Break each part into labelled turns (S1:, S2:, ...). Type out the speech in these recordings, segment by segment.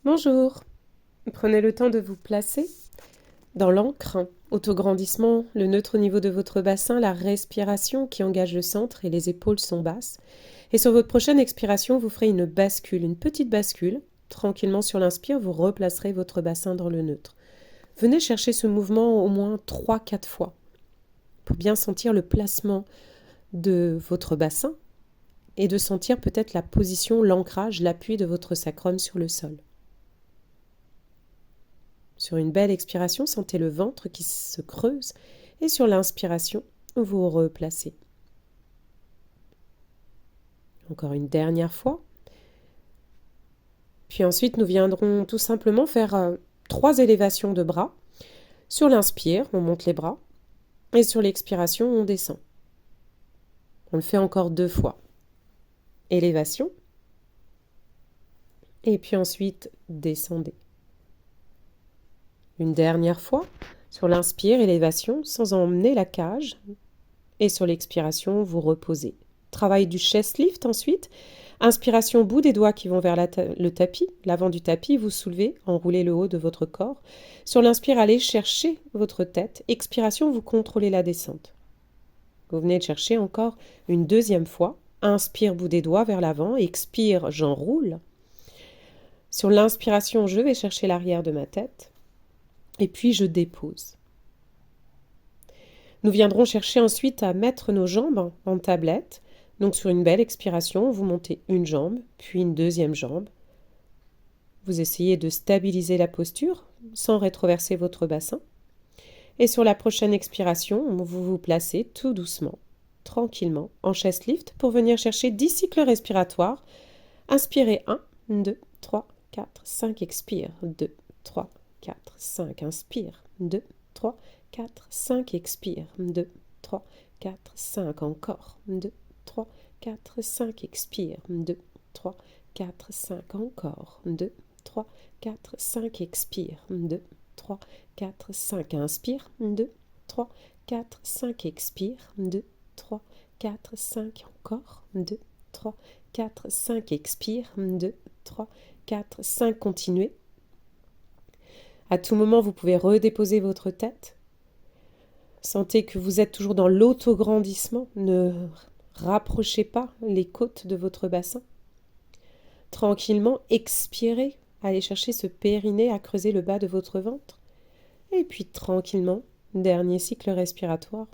S1: Bonjour, prenez le temps de vous placer dans l'ancre, autograndissement, le neutre au niveau de votre bassin, la respiration qui engage le centre et les épaules sont basses. Et sur votre prochaine expiration, vous ferez une bascule, une petite bascule. Tranquillement sur l'inspire, vous replacerez votre bassin dans le neutre. Venez chercher ce mouvement au moins 3-4 fois pour bien sentir le placement de votre bassin et de sentir peut-être la position, l'ancrage, l'appui de votre sacrum sur le sol. Sur une belle expiration, sentez le ventre qui se creuse et sur l'inspiration, vous replacez. Encore une dernière fois. Puis ensuite, nous viendrons tout simplement faire 3 élévations de bras. Sur l'inspire, on monte les bras et sur l'expiration, on descend. On le fait encore 2 fois. Élévation et puis ensuite, descendez. Une dernière fois, sur l'inspire, élévation, sans emmener la cage. Et sur l'expiration, vous reposez. Travail du chest lift ensuite. Inspiration, bout des doigts qui vont vers le tapis, l'avant du tapis, vous soulevez, enroulez le haut de votre corps. Sur l'inspire, allez chercher votre tête. Expiration, vous contrôlez la descente. Vous venez de chercher encore une deuxième fois. Inspire, bout des doigts vers l'avant. Expire, j'enroule. Sur l'inspiration, je vais chercher l'arrière de ma tête. Et puis je dépose. Nous viendrons chercher ensuite à mettre nos jambes en tablette. Donc sur une belle expiration, vous montez une jambe, puis une deuxième jambe. Vous essayez de stabiliser la posture sans rétroverser votre bassin. Et sur la prochaine expiration, vous vous placez tout doucement, tranquillement, en chest lift pour venir chercher 10 cycles respiratoires. Inspirez 1, 2, 3, 4, 5, expire 2, 3, 4, 5, inspire 2, 3, 4, 5, expire 2, 3, 4, 5, encore 2, 3, 4, 5, expire 2, 3, 4, 5, encore 2, 3, 4, 5, expire 2, 3, 4, 5, inspire 2, 3, 4, 5, expire 2, 3, 4, 5, encore 2, 3, 4, 5, expire 2, 3, 4, 5, continuez. À tout moment, vous pouvez redéposer votre tête. Sentez que vous êtes toujours dans l'autograndissement. Ne rapprochez pas les côtes de votre bassin. Tranquillement, expirez. Allez chercher ce périnée à creuser le bas de votre ventre. Et puis tranquillement, dernier cycle respiratoire.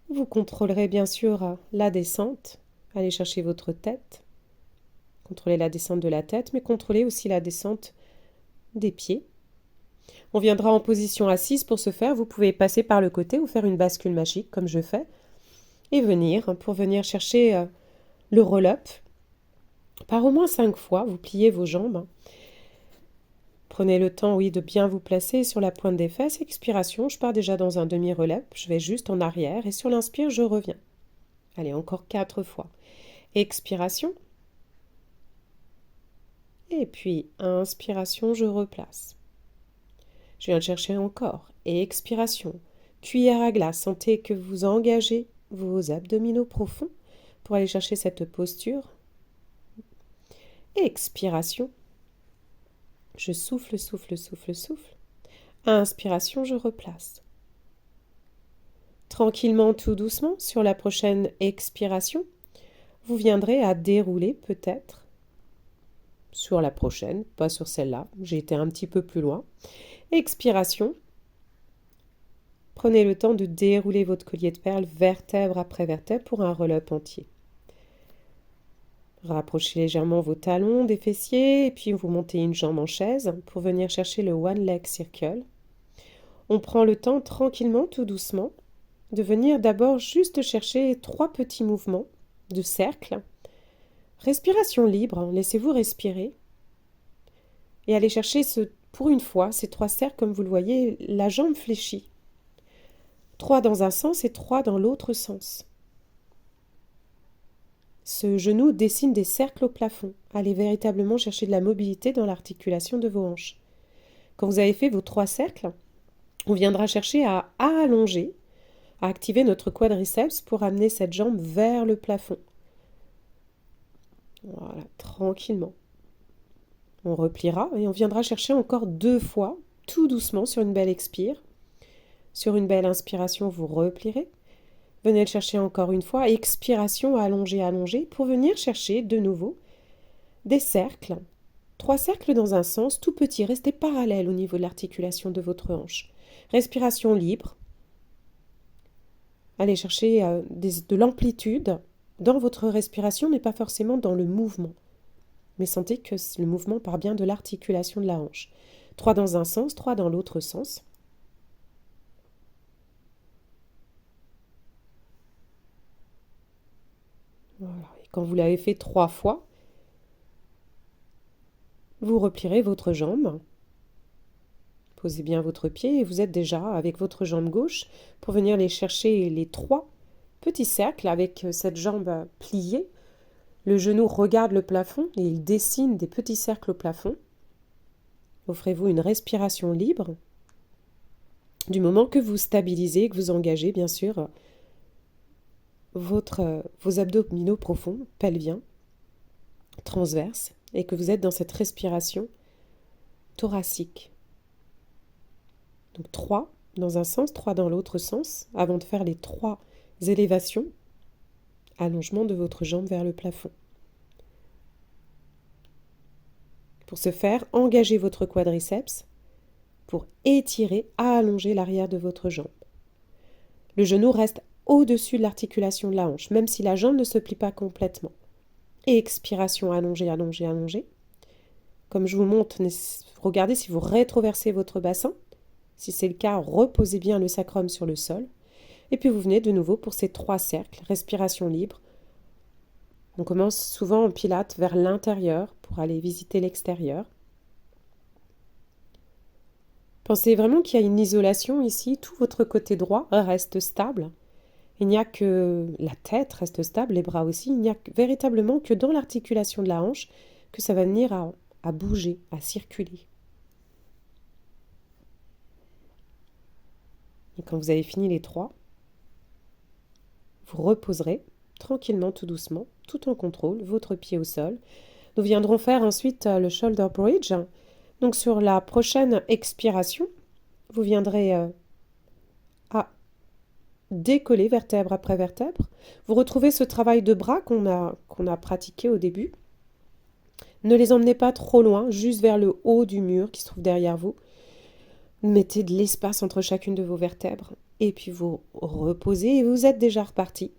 S1: Vous contrôlerez bien sûr la descente. Allez chercher votre tête. Contrôlez la descente de la tête, mais contrôlez aussi la descente des pieds. On viendra en position assise pour ce faire. Vous pouvez passer par le côté ou faire une bascule magique comme je fais. Et pour venir chercher le roll-up. Par au moins 5 fois, vous pliez vos jambes. Prenez le temps, oui, de bien vous placer sur la pointe des fesses. Expiration, je pars déjà dans un demi-roll-up. Je vais juste en arrière et sur l'inspire, je reviens. Allez, encore 4 fois. Expiration. Et puis, inspiration, je replace. Je viens de chercher encore. Et expiration. Cuillère à glace. Sentez que vous engagez vos abdominaux profonds pour aller chercher cette posture. Expiration. Je souffle, souffle, souffle, souffle. Inspiration, je replace. Tranquillement, tout doucement, sur la prochaine expiration, vous viendrez à dérouler peut-être. Sur la prochaine, pas sur celle-là. J'ai été un petit peu plus loin. Expiration. Prenez le temps de dérouler votre collier de perles vertèbre après vertèbre pour un roll-up entier. Rapprochez légèrement vos talons des fessiers et puis vous montez une jambe en chaise pour venir chercher le One Leg Circle. On prend le temps tranquillement, tout doucement, de venir d'abord juste chercher 3 petits mouvements de cercle. Respiration libre, laissez-vous respirer. Et allez chercher pour une fois ces 3 cercles, comme vous le voyez, la jambe fléchie. 3 dans un sens et 3 dans l'autre sens. Ce genou dessine des cercles au plafond. Allez véritablement chercher de la mobilité dans l'articulation de vos hanches. Quand vous avez fait vos 3 cercles, on viendra chercher à allonger, à activer notre quadriceps pour amener cette jambe vers le plafond. Voilà, tranquillement. On repliera et on viendra chercher encore 2 fois, tout doucement sur une belle expire. Sur une belle inspiration, vous replierez. Venez le chercher encore une fois. Expiration, allongez, allongez, pour venir chercher de nouveau des cercles. 3 cercles dans un sens, tout petit, restez parallèle au niveau de l'articulation de votre hanche. Respiration libre. Allez chercher de l'amplitude dans votre respiration, mais pas forcément dans le mouvement. Mais sentez que le mouvement part bien de l'articulation de la hanche. 3 dans un sens, 3 dans l'autre sens. Voilà. Et quand vous l'avez fait 3 fois, vous replierez votre jambe. Posez bien votre pied et vous êtes déjà avec votre jambe gauche pour venir les chercher les 3 petits cercles avec cette jambe pliée. Le genou regarde le plafond et il dessine des petits cercles au plafond. Offrez-vous une respiration libre. Du moment que vous stabilisez, que vous engagez bien sûr vos abdominaux profonds, pelviens, transverses, et que vous êtes dans cette respiration thoracique. Donc 3 dans un sens, 3 dans l'autre sens, avant de faire les 3 élévations, allongement de votre jambe vers le plafond. Pour ce faire, engagez votre quadriceps pour étirer, allonger l'arrière de votre jambe. Le genou reste au-dessus de l'articulation de la hanche, même si la jambe ne se plie pas complètement. Et expiration, allongez, allongez, allongez. Comme je vous montre, regardez si vous rétroversez votre bassin. Si c'est le cas, reposez bien le sacrum sur le sol. Et puis vous venez de nouveau pour ces 3 cercles, respiration libre. On commence souvent en pilates vers l'intérieur pour aller visiter l'extérieur. Pensez vraiment qu'il y a une isolation ici, tout votre côté droit reste stable. Il n'y a que la tête reste stable, les bras aussi. Il n'y a véritablement que dans l'articulation de la hanche que ça va venir à bouger, à circuler. Et quand vous avez fini les 3, vous reposerez tranquillement, tout doucement, tout en contrôle, votre pied au sol. Nous viendrons faire ensuite le shoulder bridge. Donc sur la prochaine expiration, vous viendrez à décoller vertèbre après vertèbre. Vous retrouvez ce travail de bras qu'on a pratiqué au début. Ne les emmenez pas trop loin, juste vers le haut du mur qui se trouve derrière vous. Mettez de l'espace entre chacune de vos vertèbres et puis vous reposez et vous êtes déjà reparti.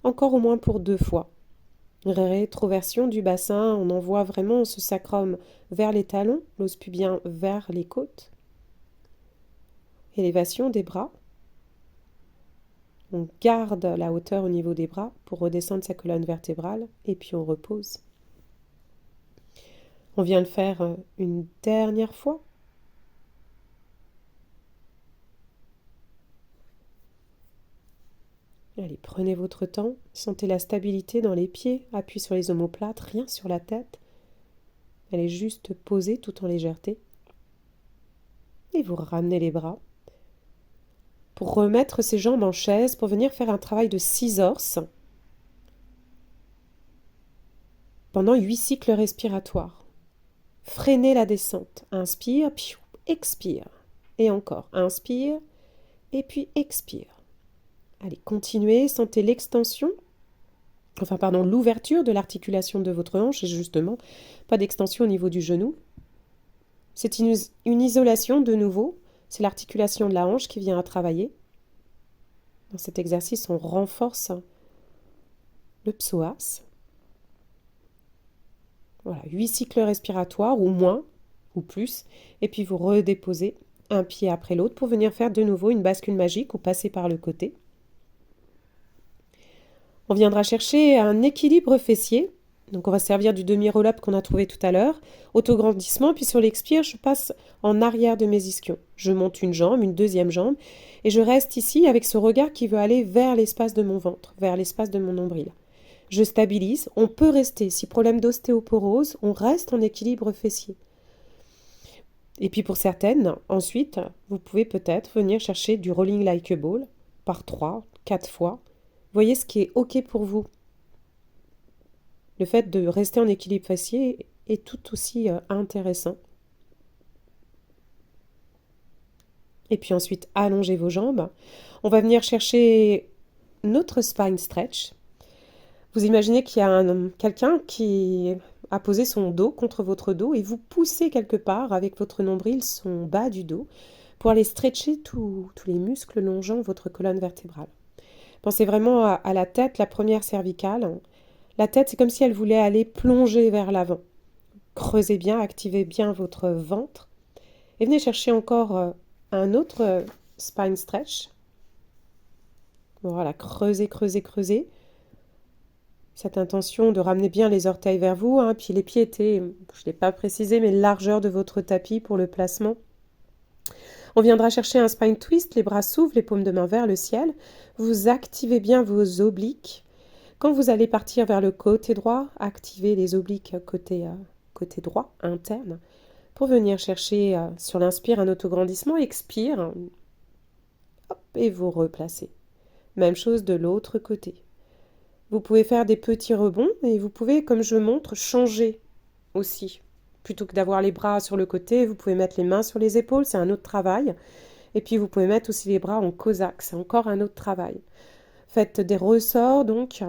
S1: Encore au moins pour 2 fois. Rétroversion du bassin, on envoie vraiment ce sacrum vers les talons, l'os pubien vers les côtes. Élévation des bras. On garde la hauteur au niveau des bras pour redescendre sa colonne vertébrale et puis on repose. On vient le faire une dernière fois. Allez, prenez votre temps, sentez la stabilité dans les pieds, appui sur les omoplates, rien sur la tête. Elle est juste posée tout en légèreté. Et vous ramenez les bras pour remettre ses jambes en chaise, pour venir faire un travail de scissors pendant 8 cycles respiratoires. Freinez la descente. Inspire, puis expire. Et encore, inspire, et puis expire. Allez, continuez, sentez l'extension, l'ouverture de l'articulation de votre hanche, et justement, pas d'extension au niveau du genou. C'est une isolation de nouveau, c'est l'articulation de la hanche qui vient à travailler. Dans cet exercice, on renforce le psoas. Voilà, 8 cycles respiratoires, ou moins, ou plus, et puis vous redéposez un pied après l'autre pour venir faire de nouveau une bascule magique ou passer par le côté. On viendra chercher un équilibre fessier. Donc on va servir du demi-roll-up qu'on a trouvé tout à l'heure. Autograndissement, puis sur l'expire, je passe en arrière de mes ischions. Je monte une jambe, une deuxième jambe, et je reste ici avec ce regard qui veut aller vers l'espace de mon ventre, vers l'espace de mon nombril. Je stabilise, on peut rester, si problème d'ostéoporose, on reste en équilibre fessier. Et puis pour certaines, ensuite, vous pouvez peut-être venir chercher du rolling like a ball par 3, 4 fois. Voyez ce qui est OK pour vous. Le fait de rester en équilibre fessier est tout aussi intéressant. Et puis ensuite, allongez vos jambes. On va venir chercher notre spine stretch. Vous imaginez qu'il y a quelqu'un qui a posé son dos contre votre dos et vous poussez quelque part avec votre nombril son bas du dos pour aller stretcher tous les muscles longeant votre colonne vertébrale. Pensez vraiment à la tête, la première cervicale. La tête, c'est comme si elle voulait aller plonger vers l'avant. Creusez bien, activez bien votre ventre. Et venez chercher encore un autre spine stretch. Voilà, creusez, creusez, creusez. Cette intention de ramener bien les orteils vers vous, hein, puis les pieds étaient, je ne l'ai pas précisé, mais largeur de votre tapis pour le placement. On viendra chercher un spine twist, les bras s'ouvrent, les paumes de main vers le ciel. Vous activez bien vos obliques. Quand vous allez partir vers le côté droit, activez les obliques côté droit, interne, pour venir chercher sur l'inspire un autograndissement, expire, hop, et vous replacez. Même chose de l'autre côté. Vous pouvez faire des petits rebonds et vous pouvez, comme je montre, changer aussi. Plutôt que d'avoir les bras sur le côté, vous pouvez mettre les mains sur les épaules, c'est un autre travail. Et puis vous pouvez mettre aussi les bras en cosaque, c'est encore un autre travail. Faites des ressorts, donc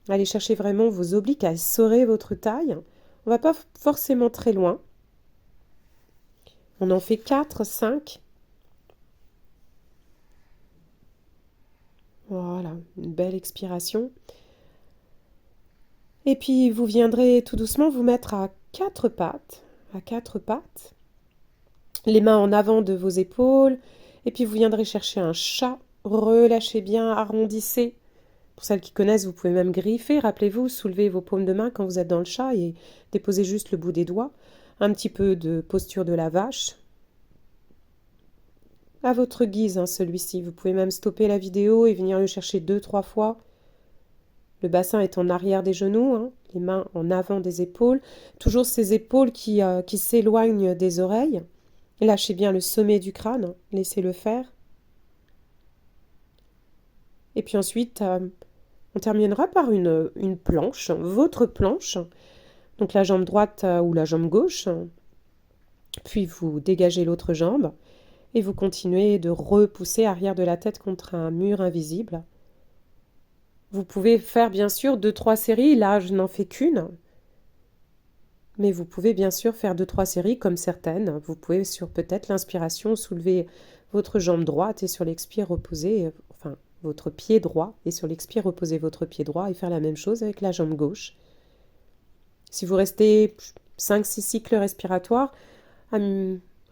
S1: allez chercher vraiment vos obliques à essorer votre taille. On ne va pas forcément très loin. On en fait 4, 5. Voilà, une belle expiration. Et puis vous viendrez tout doucement vous mettre à quatre pattes, les mains en avant de vos épaules, et puis vous viendrez chercher un chat, relâchez bien, arrondissez. Pour celles qui connaissent, vous pouvez même griffer, rappelez-vous, soulevez vos paumes de main quand vous êtes dans le chat et déposez juste le bout des doigts. Un petit peu de posture de la vache. À votre guise, hein, celui-ci. Vous pouvez même stopper la vidéo et venir le chercher 2-3 fois. Le bassin est en arrière des genoux, hein, les mains en avant des épaules. Toujours ces épaules qui s'éloignent des oreilles. Lâchez bien le sommet du crâne, laissez-le faire. Et puis ensuite, on terminera par une planche, votre planche. Donc la jambe droite ou la jambe gauche. Puis vous dégagez l'autre jambe et vous continuez de repousser arrière de la tête contre un mur invisible. Vous pouvez faire bien sûr 2-3 séries, là je n'en fais qu'une. Mais vous pouvez bien sûr faire 2-3 séries comme certaines. Vous pouvez sur peut-être l'inspiration soulever votre jambe droite et sur l'expire reposer, enfin votre pied droit et sur l'expire reposer votre pied droit et faire la même chose avec la jambe gauche. Si vous restez 5-6 cycles respiratoires,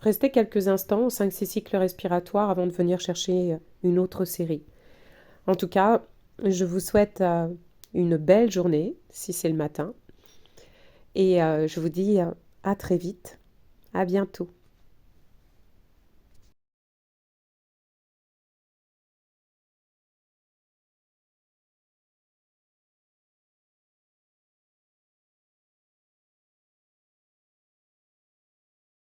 S1: restez quelques instants, 5-6 cycles respiratoires avant de venir chercher une autre série. En tout cas, je vous souhaite une belle journée, si c'est le matin. Et je vous dis à très vite. À bientôt.